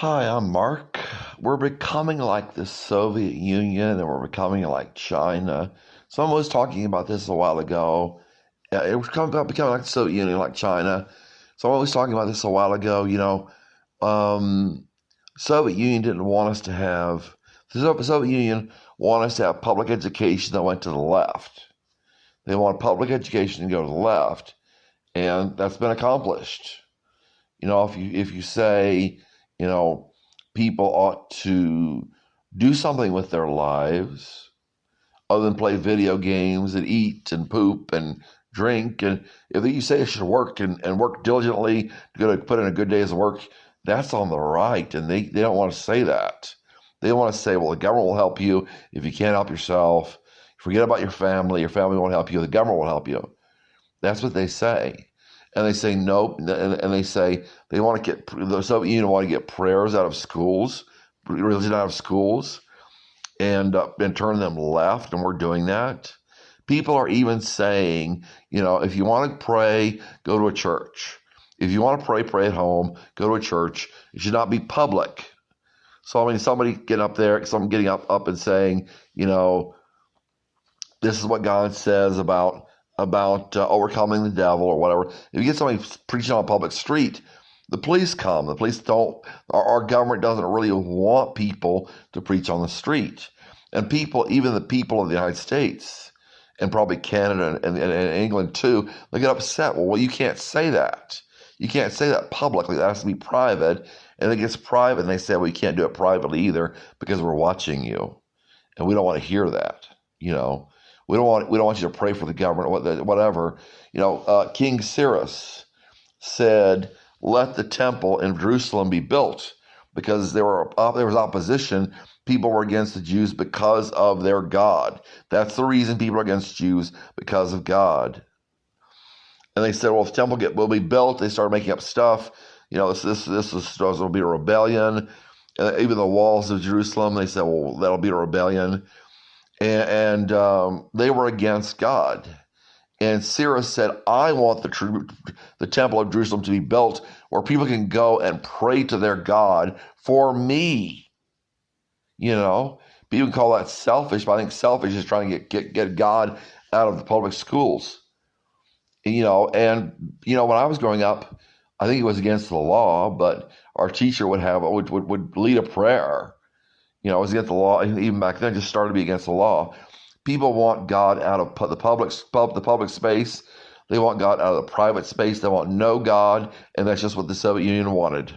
Hi, I'm Mark. We're becoming like the Soviet Union and we're becoming like China. Someone was talking about this a while ago. It was becoming like the Soviet Union, like China. Someone was talking about this a while ago. Um, Soviet Union didn't want us to have, the Soviet Union wanted us to have public education that went to the left. They want public education to go to the left, and that's been accomplished. If you say, you know, people ought to do something with their lives other than play video games and eat and poop and drink, and if you say it should work and work diligently to go to put in a good day's work, that's on the right, and they don't want to say that. They want to say, well, the government will help you if you can't help yourself. Forget about your family won't help you, the government will help you. That's what they say. And they say nope, and they say they want to get the Soviet Union want to get prayers out of schools, religion out of schools, and turn them left, and we're doing that. People are even saying, if you want to pray, go to a church. If you want to pray, pray at home. Go to a church. It should not be public. So somebody getting up and saying, this is what God says about overcoming the devil or whatever. If you get somebody preaching on a public street, the police come. The police don't. Our government doesn't really want people to preach on the street, and even the people of the United States, and probably Canada and England too, they get upset. Well, you can't say that. You can't say that publicly. That has to be private, and it gets private. And they say, well, you can't do it privately either because we're watching you, and we don't want to hear that. We don't want you to pray for the government, whatever. King Cyrus said, "Let the temple in Jerusalem be built," because there was opposition. People were against the Jews because of their God. That's the reason people are against Jews, because of God. And they said, well, if the temple will be built, they started making up stuff. This will be a rebellion. Even the walls of Jerusalem, they said, well, that'll be a rebellion. And they were against God. And Cyrus said, I want the temple of Jerusalem to be built where people can go and pray to their God for me. People call that selfish, but I think selfish is trying to get God out of the public schools. When I was growing up, I think it was against the law, but our teacher would lead a prayer. It was against the law. Even back then, it just started to be against the law. People want God out of the public space. They want God out of the private space. They want no God, and that's just what the Soviet Union wanted.